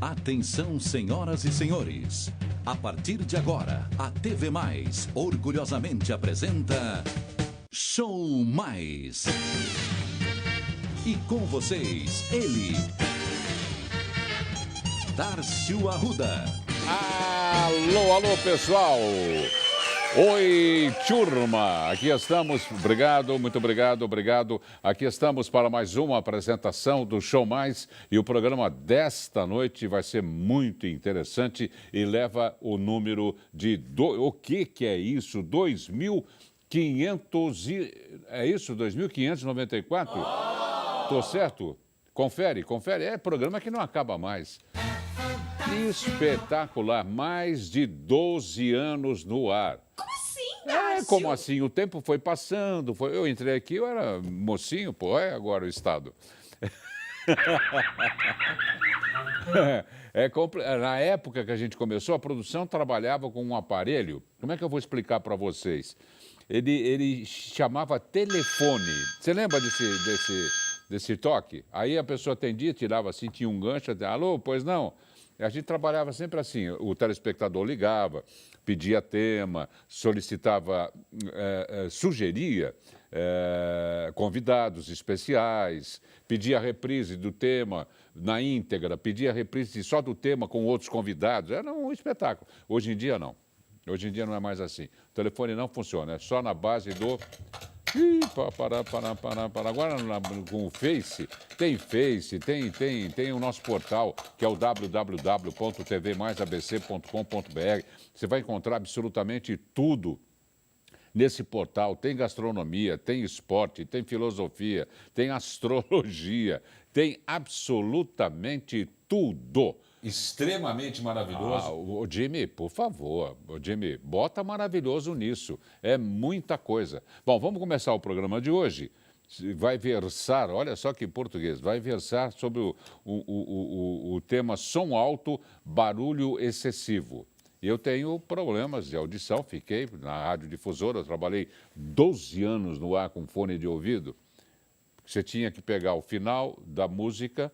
Atenção, senhoras e senhores. A partir de agora, a TV Mais orgulhosamente apresenta Show Mais. E com vocês, ele, Darcio Arruda. Alô, alô, pessoal. Oi, turma. Aqui estamos. Obrigado, muito obrigado, obrigado. Aqui estamos para mais uma apresentação do Show Mais. E o programa desta noite vai ser muito interessante e leva o número de... O que é isso? 2.500 e... É isso? 2.594? Tô certo? Confere. É programa que não acaba mais. Espetacular. Mais de 12 anos no ar. Como assim, Darcio? Como assim? O tempo foi passando. Eu entrei aqui, eu era mocinho, agora o estado. Na época que a gente começou, a produção trabalhava com um aparelho. Como é que eu vou explicar para vocês? Ele chamava telefone. Você lembra desse toque? Aí a pessoa atendia, tirava assim, tinha um gancho, alô, pois não? A gente trabalhava sempre assim, o telespectador ligava, pedia tema, solicitava, sugeria convidados especiais, pedia reprise do tema na íntegra, pedia reprise só do tema com outros convidados, era um espetáculo. Hoje em dia não, hoje em dia não é mais assim. O telefone não funciona, é só na base do... Agora com o Face, tem o nosso portal, que é o www.tvmaisabc.com.br. Você vai encontrar absolutamente tudo nesse portal. Tem gastronomia, tem esporte, tem filosofia, tem astrologia, tem absolutamente tudo. Extremamente maravilhoso. Jimmy, por favor, Jimmy, bota maravilhoso nisso. É muita coisa. Bom, vamos começar o programa de hoje. Vai versar, olha só que português, vai versar sobre o tema som alto, barulho excessivo. Eu tenho problemas de audição, fiquei na radiodifusora, eu trabalhei 12 anos no ar com fone de ouvido. Você tinha que pegar o final da música.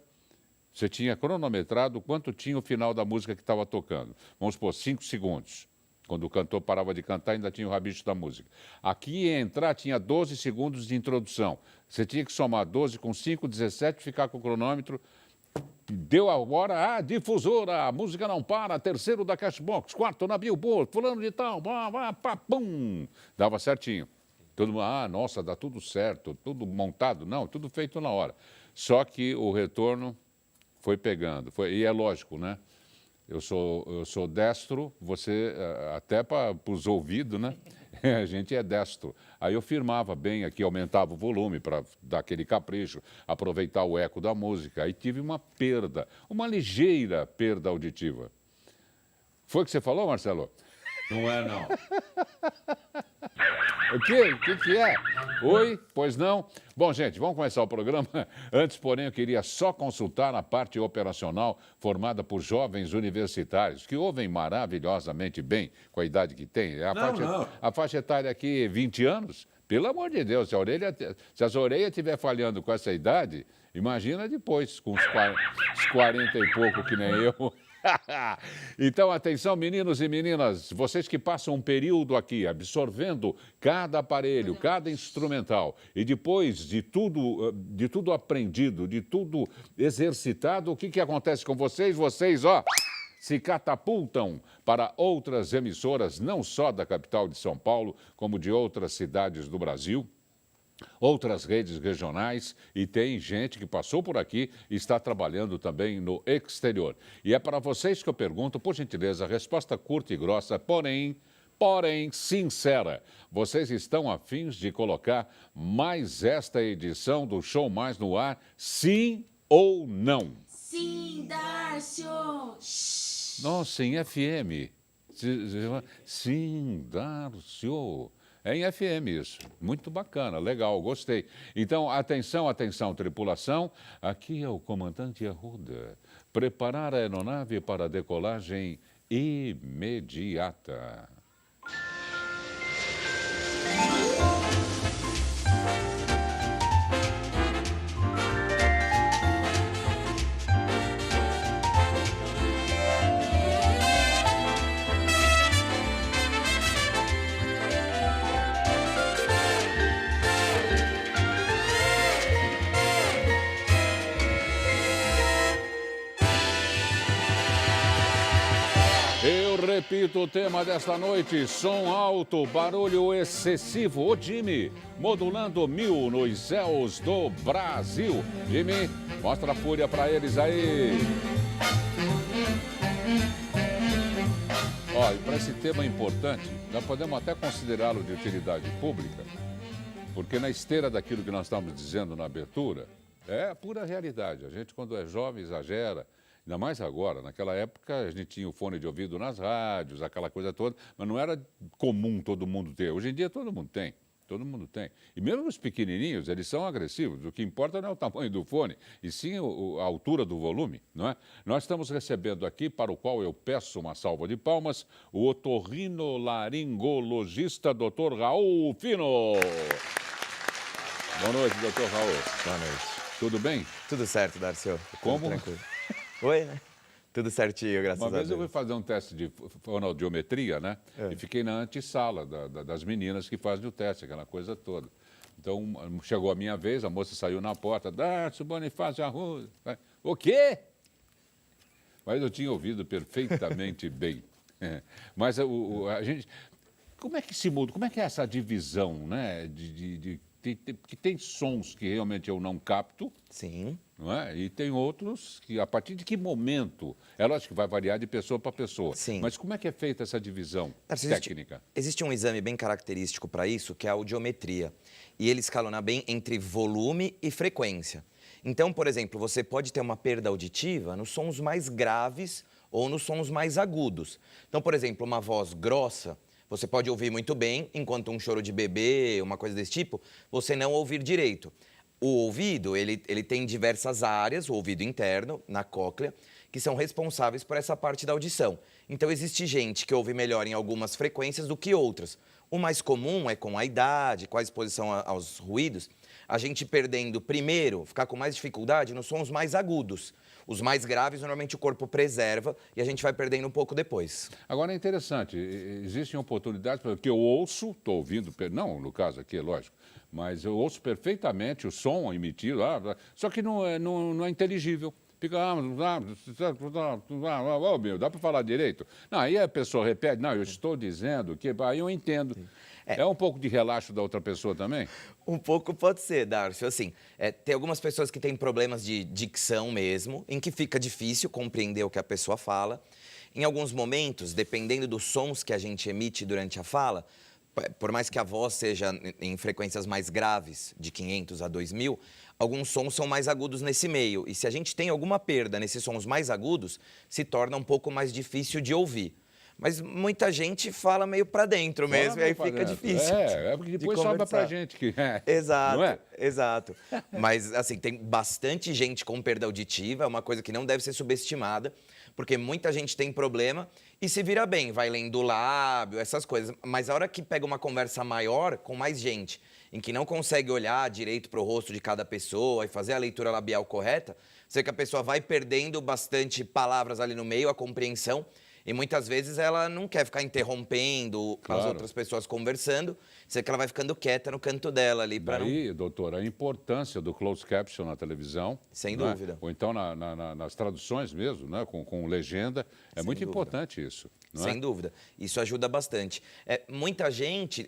Você tinha cronometrado quanto tinha o final da música que estava tocando. Vamos supor, 5 segundos. Quando o cantor parava de cantar, ainda tinha o rabicho da música. Aqui ia entrar, tinha 12 segundos de introdução. Você tinha que somar 12 com 5, 17, ficar com o cronômetro. Deu a hora, difusora, a música não para, terceiro da Cashbox, quarto na Billboard, fulano de tal, pum. Dava certinho. Todo mundo, nossa, dá tudo certo, tudo montado. Não, tudo feito na hora. Só que o retorno... foi pegando, e é lógico, né? Eu sou destro, você, até para os ouvidos, né? A gente é destro. Aí eu firmava bem aqui, aumentava o volume para dar aquele capricho, aproveitar o eco da música. Aí tive uma perda, uma ligeira perda auditiva. Foi o que você falou, Marcelo? Não é, não. O quê? O que é? Oi? Pois não? Bom, gente, vamos começar o programa. Antes, porém, eu queria só consultar a parte operacional formada por jovens universitários que ouvem maravilhosamente bem com a idade que têm. A faixa etária aqui, 20 anos. Pelo amor de Deus, se as orelhas estiver falhando com essa idade, imagina depois, com os 40 e pouco que nem eu. Então, atenção, meninos e meninas, vocês que passam um período aqui absorvendo cada aparelho, cada instrumental, e depois de tudo aprendido, de tudo exercitado, o que acontece com vocês? Vocês, se catapultam para outras emissoras, não só da capital de São Paulo, como de outras cidades do Brasil, outras redes regionais, e tem gente que passou por aqui e está trabalhando também no exterior. E é para vocês que eu pergunto, por gentileza, resposta curta e grossa, porém sincera. Vocês estão afins de colocar mais esta edição do Show Mais no ar, sim ou não? Sim, Darcio. Nossa, em FM. Sim, Darcio. É em FM isso. Muito bacana, legal, gostei. Então, atenção, tripulação. Aqui é o comandante Arruda. Preparar a aeronave para a decolagem imediata. Repito o tema desta noite: som alto, barulho excessivo. O Jimmy, modulando 1000 nos céus do Brasil. Jimmy, mostra a fúria para eles aí. Ó, e para esse tema importante, nós podemos até considerá-lo de utilidade pública, porque na esteira daquilo que nós estamos dizendo na abertura, é a pura realidade. A gente, quando é jovem, exagera. Ainda mais agora. Naquela época, a gente tinha o fone de ouvido nas rádios, aquela coisa toda, mas não era comum todo mundo ter. Hoje em dia, todo mundo tem. Todo mundo tem. E mesmo os pequenininhos, eles são agressivos. O que importa não é o tamanho do fone, e sim a altura do volume, não é? Nós estamos recebendo aqui, para o qual eu peço uma salva de palmas, o otorrinolaringologista Dr. Raul Fino. Boa noite, Dr. Raul. Boa noite. Tudo bem? Tudo certo, Darcio. Como? Tudo tranquilo. Oi, né? Tudo certinho, graças a Uma Deus. vez eu fui fazer um teste de fonoaudiometria, né? E fiquei na antessala das meninas que fazem o teste, aquela coisa toda. Então, chegou a minha vez, a moça saiu na porta, Darcio Bonifácio Arruda. O quê? Mas eu tinha ouvido perfeitamente bem. Mas a gente... Como é que se muda? Como é que é essa divisão, né? Que tem sons que realmente eu não capto. Sim. Não é? E tem outros que, a partir de que momento? É lógico que vai variar de pessoa para pessoa. Sim. Mas como é que é feita essa divisão técnica? Existe um exame bem característico para isso, que é a audiometria. E ele escalona bem entre volume e frequência. Então, por exemplo, você pode ter uma perda auditiva nos sons mais graves ou nos sons mais agudos. Então, por exemplo, uma voz grossa, você pode ouvir muito bem, enquanto um choro de bebê, uma coisa desse tipo, você não ouvir direito. O ouvido, ele tem diversas áreas, o ouvido interno, na cóclea, que são responsáveis por essa parte da audição. Então, existe gente que ouve melhor em algumas frequências do que outras. O mais comum é com a idade, com a exposição aos ruídos, a gente perdendo primeiro, ficar com mais dificuldade nos sons mais agudos. Os mais graves, normalmente o corpo preserva e a gente vai perdendo um pouco depois. Agora, é interessante, existem oportunidades, porque eu ouço, estou ouvindo, não no caso aqui, é lógico, mas eu ouço perfeitamente o som emitido, só que não é inteligível. Fica, meu, dá para falar direito? Não, aí a pessoa repete, não, eu estou dizendo que, aí eu entendo. É um pouco de relaxo da outra pessoa também? Um pouco pode ser, Darcio. Assim, tem algumas pessoas que têm problemas de dicção mesmo, em que fica difícil compreender o que a pessoa fala. Em alguns momentos, dependendo dos sons que a gente emite durante a fala, por mais que a voz seja em frequências mais graves, de 500 a 2000, alguns sons são mais agudos nesse meio. E se a gente tem alguma perda nesses sons mais agudos, se torna um pouco mais difícil de ouvir. Mas muita gente fala meio para dentro mesmo, e aí fica difícil. É porque depois sobra pra gente que Exato, não é? Exato. Mas, assim, tem bastante gente com perda auditiva, é uma coisa que não deve ser subestimada, porque muita gente tem problema e se vira bem, vai lendo o lábio, essas coisas. Mas a hora que pega uma conversa maior, com mais gente, em que não consegue olhar direito para o rosto de cada pessoa e fazer a leitura labial correta, você vê que a pessoa vai perdendo bastante palavras ali no meio, a compreensão. E muitas vezes ela não quer ficar interrompendo as outras pessoas conversando, sei que ela vai ficando quieta no canto dela ali. Daí, doutor, a importância do closed caption na televisão. Sem dúvida. Ou então nas traduções mesmo, né? com legenda. É muito importante isso. Não é? Sem dúvida. Isso ajuda bastante. Muita gente...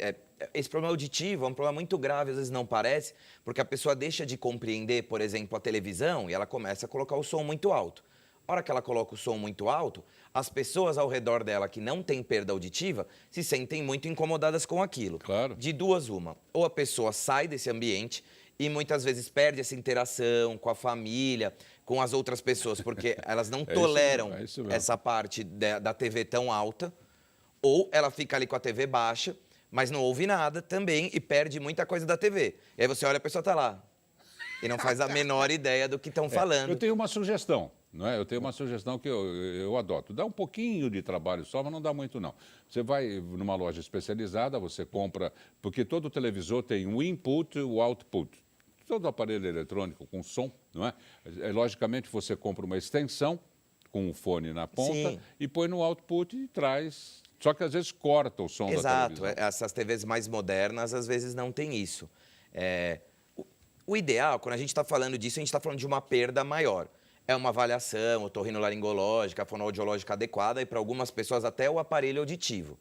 esse problema auditivo é um problema muito grave, às vezes não parece, porque a pessoa deixa de compreender, por exemplo, a televisão e ela começa a colocar o som muito alto. A hora que ela coloca o som muito alto, as pessoas ao redor dela que não têm perda auditiva se sentem muito incomodadas com aquilo. Claro. De duas, uma. Ou a pessoa sai desse ambiente e muitas vezes perde essa interação com a família, com as outras pessoas, porque elas não toleram essa parte da TV tão alta. Ou ela fica ali com a TV baixa, mas não ouve nada também e perde muita coisa da TV. E aí você olha, a pessoa está lá e não faz a menor ideia do que estão falando. Eu tenho uma sugestão. Não é? Eu tenho uma sugestão que eu adoto. Dá um pouquinho de trabalho só, mas não dá muito, não. Você vai numa loja especializada, você compra... Porque todo televisor tem o input e o output. Todo aparelho eletrônico com som, não é? Logicamente, você compra uma extensão com o fone na ponta e põe no output e traz... Só que às vezes corta o som da televisão. Exato. Essas TVs mais modernas, às vezes, não tem isso. O ideal, quando a gente está falando disso, a gente está falando de uma perda maior. é uma avaliação otorrinolaringológica, fonoaudiológica adequada e para algumas pessoas até o aparelho auditivo.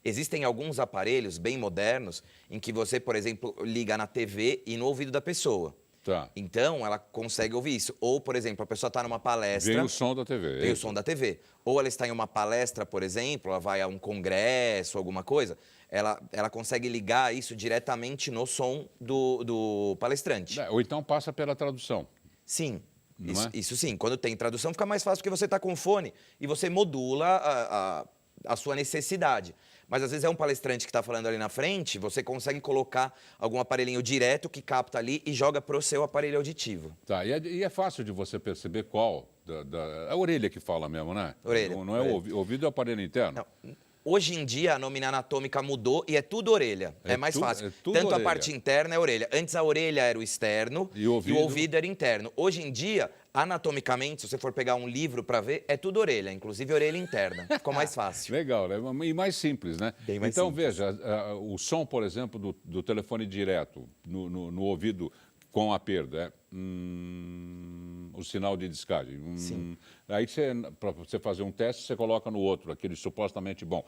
Existem alguns aparelhos bem modernos em que você, por exemplo, liga na TV e no ouvido da pessoa. Tá. Então, ela consegue ouvir isso. Ou, por exemplo, a pessoa está numa palestra... Vem o som da TV. Vem o som da TV. Ou ela está em uma palestra, por exemplo, ela vai a um congresso, alguma coisa, ela consegue ligar isso diretamente no som do palestrante. Ou então passa pela tradução. Sim. Não Isso, é? isso sim. Quando tem tradução, fica mais fácil porque você está com fone e você modula a sua necessidade. Mas às vezes é um palestrante que está falando ali na frente, você consegue colocar algum aparelhinho direto que capta ali e joga para o seu aparelho auditivo. Tá, e é fácil de você perceber qual? A orelha que fala mesmo, né? Orelha. Não é o ouvido, é o aparelho interno? Não. Hoje em dia, a nómina anatômica mudou e é tudo orelha. É mais fácil. É tudo Tanto orelha. a parte interna é a orelha. Antes, a orelha era o externo E o ouvido? era interno. Hoje em dia, anatomicamente, se você for pegar um livro para ver, é tudo orelha, inclusive orelha interna. Ficou mais fácil. Legal, né? E mais simples, né? Bem mais então, simples. veja, o som, por exemplo, do telefone direto no ouvido com a perda, o sinal de descagem. Sim. Aí, para você fazer um teste, você coloca no outro, aquele supostamente bom.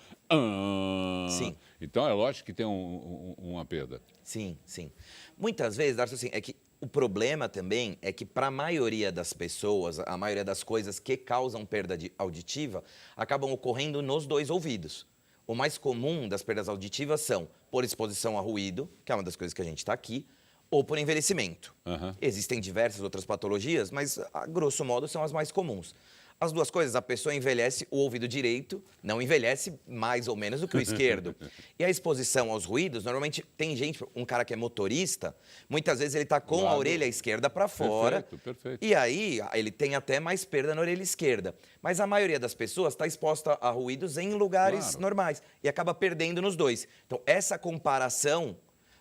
Sim. Então, é lógico que tem uma perda. Sim, sim. Muitas vezes, Darcio, assim, é que o problema também é que para a maioria das pessoas, a maioria das coisas que causam perda auditiva acabam ocorrendo nos dois ouvidos. O mais comum das perdas auditivas são por exposição a ruído, que é uma das coisas que a gente está aqui, ou por envelhecimento. Aham. Existem diversas outras patologias, mas, a grosso modo, são as mais comuns. As duas coisas, a pessoa envelhece o ouvido direito, não envelhece mais ou menos do que o esquerdo. E a exposição aos ruídos, normalmente tem gente, um cara que é motorista, muitas vezes ele está com a Lado. orelha esquerda para fora. Perfeito. E aí ele tem até mais perda na orelha esquerda. Mas a maioria das pessoas está exposta a ruídos em lugares Claro. normais e acaba perdendo nos dois. Então, essa comparação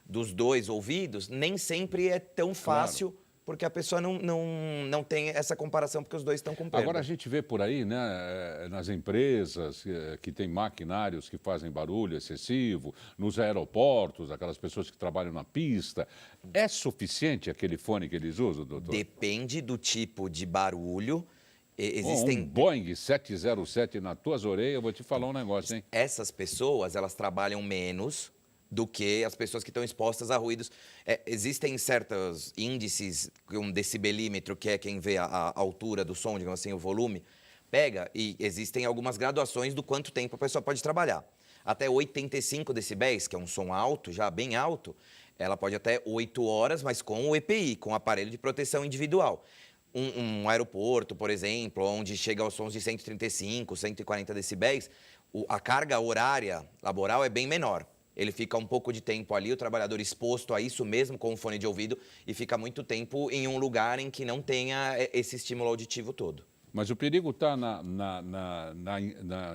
dos dois ouvidos nem sempre é tão fácil, porque a pessoa não tem essa comparação, porque os dois estão com perda. Agora a gente vê por aí, né, nas empresas que tem maquinários que fazem barulho excessivo, nos aeroportos, aquelas pessoas que trabalham na pista. É suficiente aquele fone que eles usam, doutor? Depende do tipo de barulho. Um Boeing 707 nas tuas orelhas, eu vou te falar um negócio, hein? Essas pessoas, elas trabalham menos do que as pessoas que estão expostas a ruídos. Existem certos índices, um decibelímetro, que é quem vê a altura do som, digamos assim, o volume, pega, e existem algumas graduações do quanto tempo a pessoa pode trabalhar. Até 85 decibéis, que é um som alto, já bem alto, ela pode até 8 horas, mas com o EPI, com o aparelho de proteção individual. Um aeroporto, por exemplo, onde chega aos sons de 135, 140 decibéis, a carga horária laboral é bem menor. Ele fica um pouco de tempo ali, o trabalhador exposto a isso mesmo com o fone de ouvido e fica muito tempo em um lugar em que não tenha esse estímulo auditivo todo. Mas o perigo está na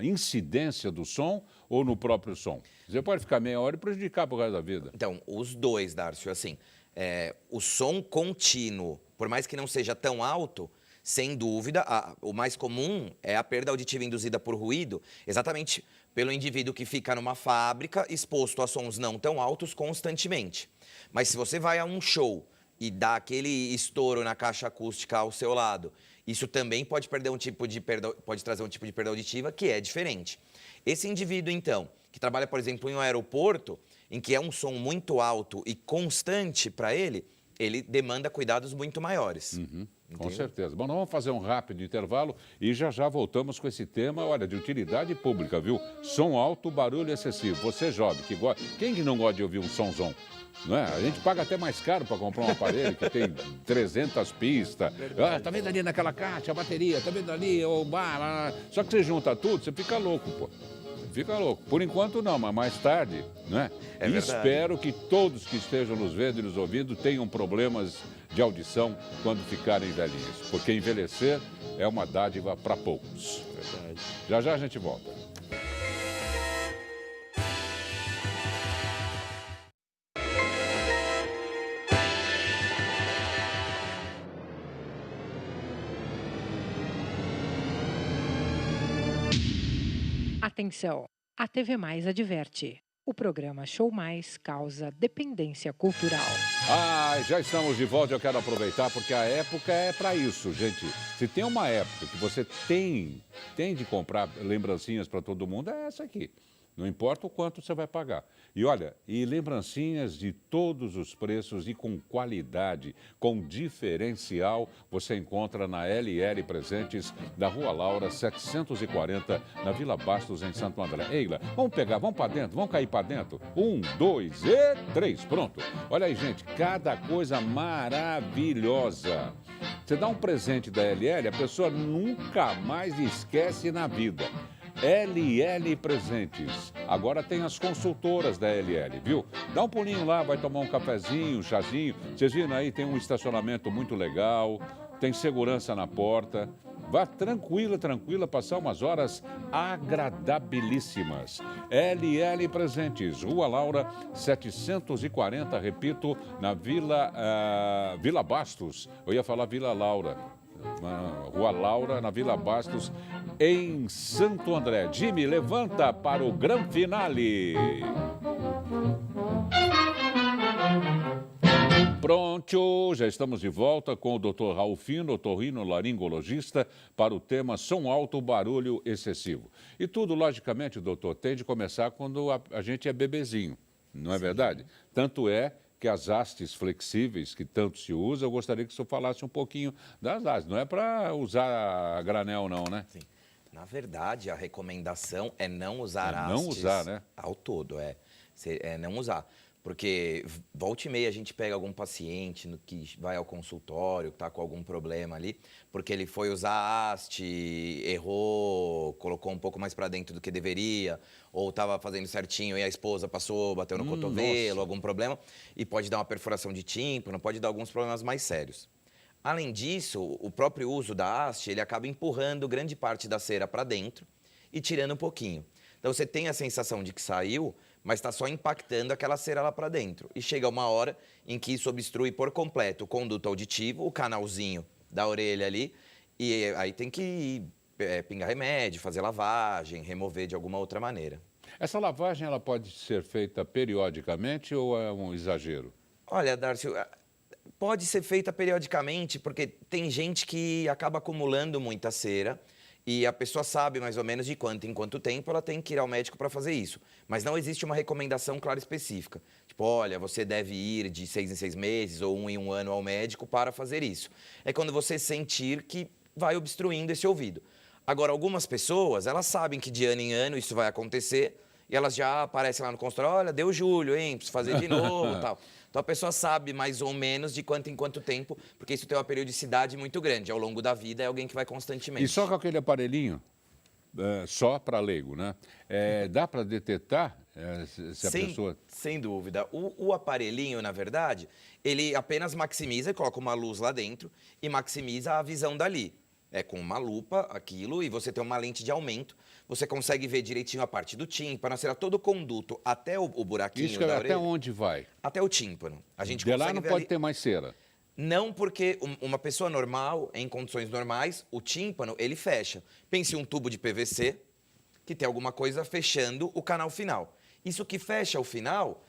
incidência do som ou no próprio som? Você pode ficar meia hora e prejudicar por causa da vida. Então, os dois, Darcio, assim, o som contínuo, por mais que não seja tão alto, sem dúvida, o mais comum é a perda auditiva induzida por ruído, exatamente pelo indivíduo que fica numa fábrica exposto a sons não tão altos constantemente. Mas se você vai a um show e dá aquele estouro na caixa acústica ao seu lado, isso também pode pode trazer um tipo de perda auditiva que é diferente. Esse indivíduo, então, que trabalha, por exemplo, em um aeroporto, em que é um som muito alto e constante para ele demanda cuidados muito maiores. Com certeza. Bom, nós vamos fazer um rápido intervalo e já voltamos com esse tema, olha, de utilidade pública, viu? Som alto, barulho excessivo. Você jovem que gosta... Quem que não gosta de ouvir um somzão? Não é? A gente paga até mais caro para comprar um aparelho que tem 300 pistas. Tá vendo ali naquela caixa a bateria? Tá vendo ali o bar? Só que você junta tudo, você fica louco, pô. Fica louco. Por enquanto não, mas mais tarde, né? É E verdade. espero que todos que estejam nos vendo e nos ouvindo tenham problemas de audição quando ficarem velhinhos. Porque envelhecer é uma dádiva para poucos. Verdade. Já a gente volta. Atenção, a TV Mais adverte. O programa Show Mais causa dependência cultural. Já estamos de volta. Eu quero aproveitar porque a época é para isso, gente. Se tem uma época que você tem de comprar lembrancinhas para todo mundo, é essa aqui. Não importa o quanto você vai pagar. E olha, e lembrancinhas de todos os preços e com qualidade, com diferencial, você encontra na LL Presentes, da Rua Laura, 740, na Vila Bastos, em Santo André. Eila, vamos pegar, vamos para dentro, vamos cair para dentro? 1, 2 e 3, pronto. Olha aí, gente, cada coisa maravilhosa. Você dá um presente da LL, a pessoa nunca mais esquece na vida. LL Presentes. Agora tem as consultoras da LL, viu? Dá um pulinho lá, vai tomar um cafezinho, um chazinho. Vocês viram aí, tem um estacionamento muito legal, tem segurança na porta. Vá tranquila, passar umas horas agradabilíssimas. LL Presentes, Rua Laura, 740, repito, na Vila Bastos. Eu ia falar Vila Laura. Na Rua Laura, na Vila Bastos, em Santo André. Jimmy, levanta para o grande finale. Pronto, já estamos de volta com o Dr. Ralfino, otorrinolaringologista, para o tema som alto, barulho excessivo. E tudo, logicamente, doutor, tem de começar quando a gente é bebezinho, não é verdade? Tanto é que as hastes flexíveis que tanto se usa, eu gostaria que o senhor falasse um pouquinho das hastes. Não é para usar a granel, não, né? Sim. Na verdade, a recomendação é não usar hastes. Não usar, né? Ao todo, é não usar. Porque volta e meia a gente pega algum paciente que vai ao consultório, que está com algum problema ali, porque ele foi usar a haste, errou, colocou um pouco mais para dentro do que deveria, ou estava fazendo certinho e a esposa passou, bateu no cotovelo, algum problema, e pode dar uma perfuração de tímpano, pode dar alguns problemas mais sérios. Além disso, o próprio uso da haste, ele acaba empurrando grande parte da cera para dentro e tirando um pouquinho. Então você tem a sensação de que saiu, mas está só impactando aquela cera lá para dentro. E chega uma hora em que isso obstrui por completo o conduto auditivo, o canalzinho da orelha ali, e aí tem que pingar remédio, fazer lavagem, remover de alguma outra maneira. Essa lavagem ela pode ser feita periodicamente ou é um exagero? Olha, Darcio, pode ser feita periodicamente, porque tem gente que acaba acumulando muita cera, e a pessoa sabe mais ou menos de quanto em quanto tempo ela tem que ir ao médico para fazer isso. Mas não existe uma recomendação clara e específica. Tipo, olha, você deve ir de 6 em 6 meses ou 1 em 1 ano ao médico para fazer isso. É quando você sentir que vai obstruindo esse ouvido. Agora, algumas pessoas, elas sabem que de ano em ano isso vai acontecer e elas já aparecem lá no consultório, olha, deu julho, hein, preciso fazer de novo e tal. Então a pessoa sabe mais ou menos de quanto em quanto tempo, porque isso tem uma periodicidade muito grande. Ao longo da vida é alguém que vai constantemente. E só com aquele aparelhinho, só para leigo, né? Dá para detectar se a pessoa... Sem dúvida. O aparelhinho, na verdade, ele apenas maximiza, coloca uma luz lá dentro e maximiza a visão dali. É com uma lupa, aquilo, e você tem uma lente de aumento. Você consegue ver direitinho a parte do tímpano, será todo o conduto até o buraquinho Isso da orelha. Até onde vai? Até o tímpano. A gente de lá consegue não ver pode ali... ter mais cera. Não, porque uma pessoa normal, em condições normais, o tímpano, ele fecha. Pense em um tubo de PVC que tem alguma coisa fechando o canal final. Isso que fecha o final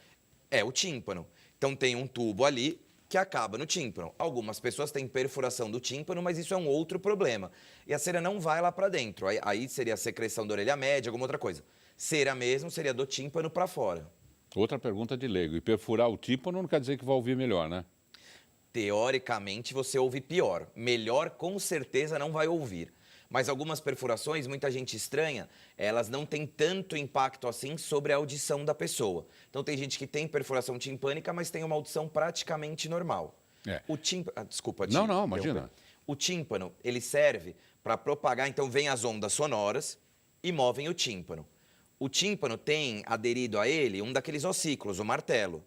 é o tímpano. Então tem um tubo ali que acaba no tímpano. Algumas pessoas têm perfuração do tímpano, mas isso é um outro problema. E a cera não vai lá para dentro. Aí seria a secreção da orelha média, alguma outra coisa. Cera mesmo seria do tímpano para fora. Outra pergunta de leigo. E perfurar o tímpano não quer dizer que vai ouvir melhor, né? Teoricamente, você ouve pior. Melhor, com certeza, não vai ouvir. Mas algumas perfurações, muita gente estranha, elas não têm tanto impacto assim sobre a audição da pessoa. Então, tem gente que tem perfuração timpânica, mas tem uma audição praticamente normal. O tímpano... Desculpa, Não, imagina. O tímpano, ele serve para propagar, então vem as ondas sonoras e movem o tímpano. O tímpano tem aderido a ele um daqueles ossículos, o martelo.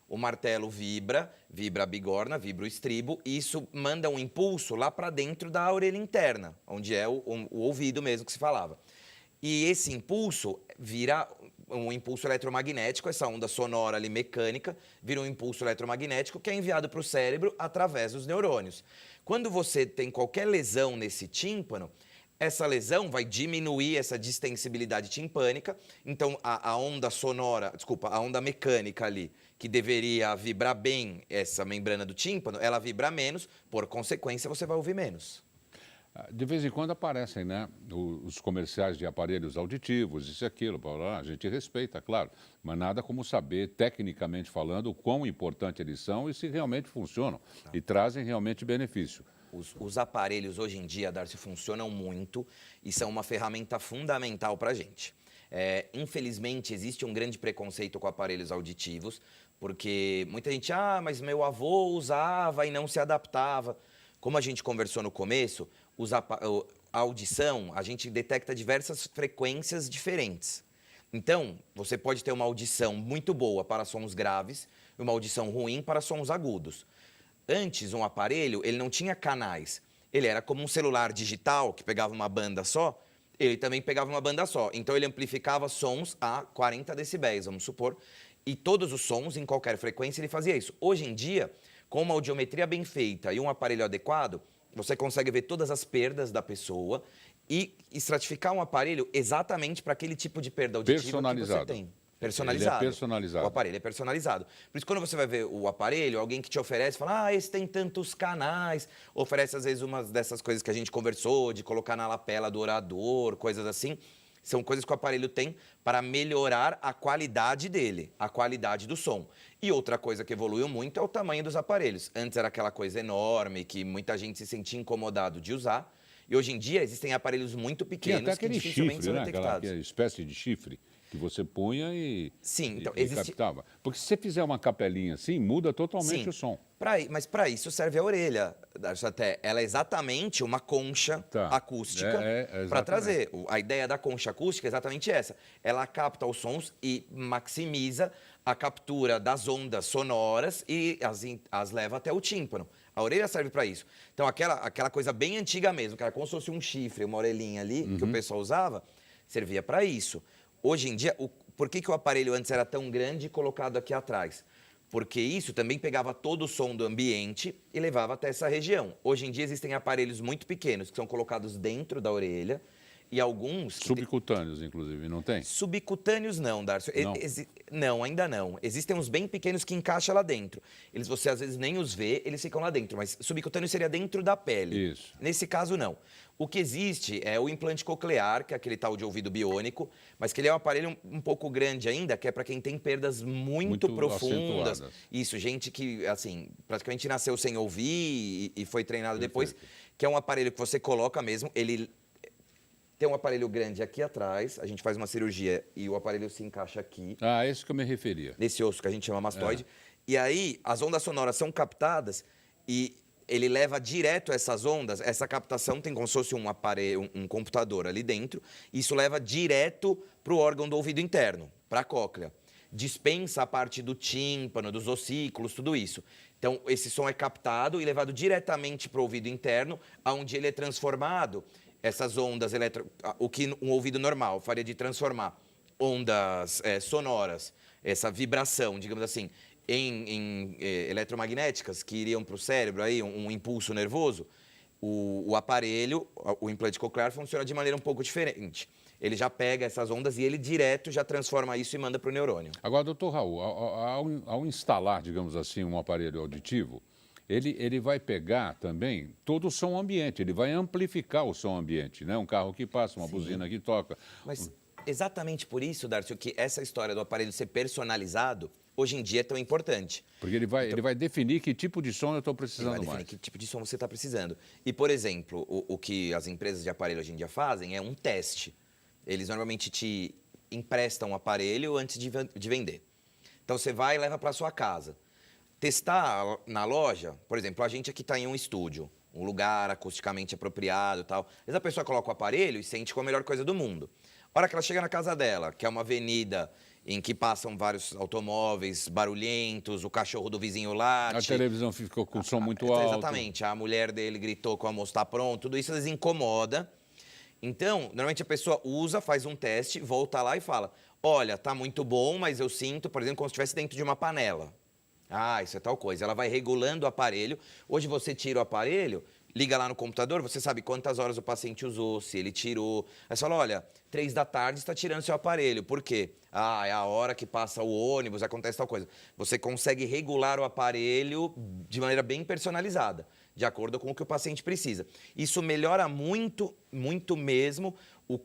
O martelo vibra a bigorna, vibra o estribo, e isso manda um impulso lá para dentro da orelha interna, onde é o ouvido mesmo que se falava. E esse impulso vira um impulso eletromagnético, essa onda sonora ali mecânica, vira um impulso eletromagnético que é enviado para o cérebro através dos neurônios. Quando você tem qualquer lesão nesse tímpano, essa lesão vai diminuir essa distensibilidade timpânica, então a onda sonora, desculpa, a onda mecânica ali, que deveria vibrar bem essa membrana do tímpano, ela vibra menos, por consequência você vai ouvir menos. De vez em quando aparecem, né, os comerciais de aparelhos auditivos, isso e aquilo, blá, blá, a gente respeita, claro, mas nada como saber, tecnicamente falando, o quão importante eles são e se realmente funcionam e trazem realmente benefício. Os aparelhos hoje em dia, Darcy, funcionam muito e são uma ferramenta fundamental para a gente. Infelizmente, existe um grande preconceito com aparelhos auditivos, porque muita gente, mas meu avô usava e não se adaptava. Como a gente conversou no começo, a audição, a gente detecta diversas frequências diferentes. Então, você pode ter uma audição muito boa para sons graves e uma audição ruim para sons agudos. Antes, um aparelho, ele não tinha canais. Ele era como um celular digital, que pegava uma banda só, ele também pegava uma banda só. Então, ele amplificava sons a 40 decibéis, vamos supor, e todos os sons, em qualquer frequência, ele fazia isso. Hoje em dia, com uma audiometria bem feita e um aparelho adequado, você consegue ver todas as perdas da pessoa e estratificar um aparelho exatamente para aquele tipo de perda auditiva que você tem. Personalizado. Ele é personalizado. O aparelho é personalizado. Por isso, quando você vai ver o aparelho, alguém que te oferece, fala, esse tem tantos canais, oferece, às vezes, umas dessas coisas que a gente conversou, de colocar na lapela do orador, coisas assim. São coisas que o aparelho tem para melhorar a qualidade dele, a qualidade do som. E outra coisa que evoluiu muito é o tamanho dos aparelhos. Antes era aquela coisa enorme que muita gente se sentia incomodado de usar. E hoje em dia existem aparelhos muito pequenos até aquele que dificilmente chifre, são né? detectados. Aquela espécie de chifre que você punha e, Sim, então, e captava. Porque se você fizer uma capelinha assim, muda totalmente o som. Mas para isso serve a orelha, Darcy, até. Ela é exatamente uma concha acústica para trazer. A ideia da concha acústica é exatamente essa. Ela capta os sons e maximiza a captura das ondas sonoras e as leva até o tímpano. A orelha serve para isso. Então, aquela coisa bem antiga mesmo, que era como se fosse um chifre, uma orelhinha ali, que o pessoal usava, servia para isso. Hoje em dia, por que o aparelho antes era tão grande e colocado aqui atrás? Porque isso também pegava todo o som do ambiente e levava até essa região. Hoje em dia existem aparelhos muito pequenos que são colocados dentro da orelha e alguns... Subcutâneos, inclusive, não tem? Subcutâneos não, Darcy. Não. Não, ainda não. Existem uns bem pequenos que encaixam lá dentro. Você às vezes nem os vê, eles ficam lá dentro, mas subcutâneo seria dentro da pele. Isso. Nesse caso, não. O que existe é o implante coclear, que é aquele tal de ouvido biônico, mas que ele é um aparelho um pouco grande ainda, que é para quem tem perdas muito profundas. Acentuadas. Isso, gente que, assim, praticamente nasceu sem ouvir e foi treinado depois, que é um aparelho que você coloca mesmo, ele tem um aparelho grande aqui atrás, a gente faz uma cirurgia e o aparelho se encaixa aqui. Ah, é isso que eu me referia. Nesse osso que a gente chama mastoide. E aí, as ondas sonoras são captadas e ele leva direto essas ondas, essa captação tem como se fosse um aparelho, um computador ali dentro, e isso leva direto para o órgão do ouvido interno, para a cóclea. Dispensa a parte do tímpano, dos ossículos, tudo isso. Então, esse som é captado e levado diretamente para o ouvido interno, onde ele é transformado, essas ondas o que um ouvido normal faria de transformar ondas sonoras, essa vibração, digamos assim, em eletromagnéticas que iriam para o cérebro, aí, um impulso nervoso, o aparelho, o implante coclear, funciona de maneira um pouco diferente. Ele já pega essas ondas e ele direto já transforma isso e manda para o neurônio. Agora, doutor Raul, ao instalar, digamos assim, um aparelho auditivo, ele vai pegar também todo o som ambiente, ele vai amplificar o som ambiente, né? Um carro que passa, uma buzina que toca. Mas exatamente por isso, Darcy, que essa história do aparelho ser personalizado, hoje em dia é tão importante. Porque ele vai definir que tipo de som eu estou precisando Ele vai mais. definir que tipo de som você está precisando. E, por exemplo, o que as empresas de aparelho hoje em dia fazem é um teste. Eles normalmente te emprestam um aparelho antes de vender. Então, você vai e leva para sua casa. Testar na loja, por exemplo, a gente aqui está em um estúdio, um lugar acusticamente apropriado e tal. Às vezes a pessoa coloca o aparelho e sente como a melhor coisa do mundo. A hora que ela chega na casa dela, que é uma avenida em que passam vários automóveis barulhentos, o cachorro do vizinho late... A televisão ficou com som muito alto. Exatamente, a mulher dele gritou que o almoço está pronto, tudo isso incomoda. Então, normalmente a pessoa usa, faz um teste, volta lá e fala, olha, tá muito bom, mas eu sinto, por exemplo, como se estivesse dentro de uma panela. Ah, isso é tal coisa. Ela vai regulando o aparelho. Hoje você tira o aparelho, liga lá no computador, você sabe quantas horas o paciente usou, se ele tirou. Aí você fala, olha, 3 da tarde está tirando seu aparelho. Por quê? Ah, é a hora que passa o ônibus, acontece tal coisa. Você consegue regular o aparelho de maneira bem personalizada, de acordo com o que o paciente precisa. Isso melhora muito, muito mesmo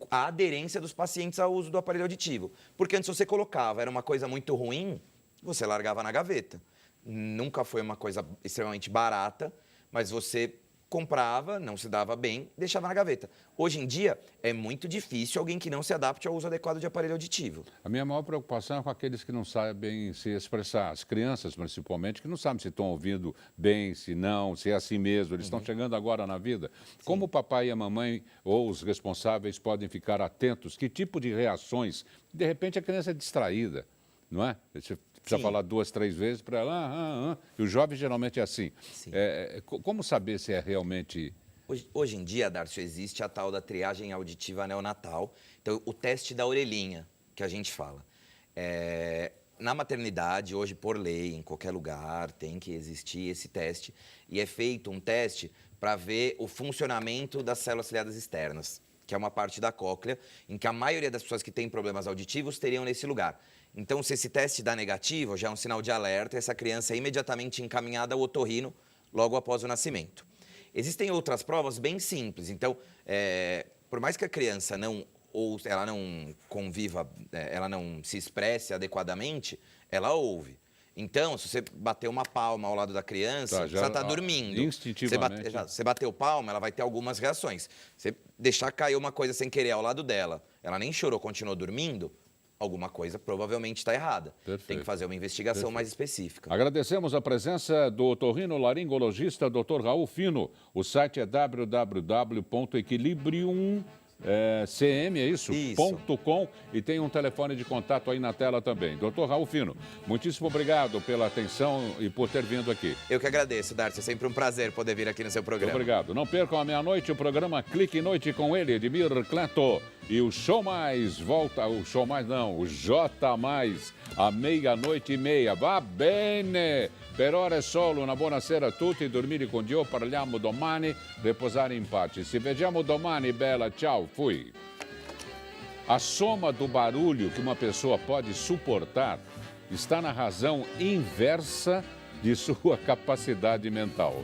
a aderência dos pacientes ao uso do aparelho auditivo. Porque antes você colocava, era uma coisa muito ruim, você largava na gaveta. Nunca foi uma coisa extremamente barata, mas você comprava, não se dava bem, deixava na gaveta. Hoje em dia, é muito difícil alguém que não se adapte ao uso adequado de aparelho auditivo. A minha maior preocupação é com aqueles que não sabem se expressar, as crianças principalmente, que não sabem se estão ouvindo bem, se não, se é assim mesmo, eles estão chegando agora na vida. Como o papai e a mamãe ou os responsáveis podem ficar atentos? Que tipo de reações? De repente a criança é distraída, não é? Você precisa falar 2, 3 vezes para ela, e o jovem geralmente é assim. Como saber se é realmente... Hoje em dia, Darcio, existe a tal da triagem auditiva neonatal, então o teste da orelhinha, que a gente fala. Na maternidade, hoje, por lei, em qualquer lugar, tem que existir esse teste, e é feito um teste para ver o funcionamento das células ciliadas externas, que é uma parte da cóclea, em que a maioria das pessoas que têm problemas auditivos teriam nesse lugar. Então, se esse teste dá negativo, já é um sinal de alerta e essa criança é imediatamente encaminhada ao otorrino logo após o nascimento. Existem outras provas bem simples. Então, por mais que a criança ela não conviva, ela não se expresse adequadamente, ela ouve. Então, se você bater uma palma ao lado da criança, ela está dormindo. Instintivamente. Você bateu palma, ela vai ter algumas reações. Você deixar cair uma coisa sem querer ao lado dela, ela nem chorou, continuou dormindo, alguma coisa provavelmente está errada. Perfeito. Tem que fazer uma investigação mais específica. Agradecemos a presença do otorrinolaringologista Dr. Raul Fino. O site é www.equilibrium.cm, é isso? .com, e tem um telefone de contato aí na tela também. Dr. Raul Fino, muitíssimo obrigado pela atenção e por ter vindo aqui. Eu que agradeço, Darcy. É sempre um prazer poder vir aqui no seu programa. Muito obrigado. Não percam à meia-noite o programa Clique Noite com ele, Edmir Cleto. E o Show Mais volta, o J Mais, à 00:30. Va bene! Per ora è solo una buonasera a tutti, dormire con Dio, parliamo domani, riposare in pace. Ci vediamo domani, bella, ciao, fui. A soma do barulho que uma pessoa pode suportar está na razão inversa de sua capacidade mental.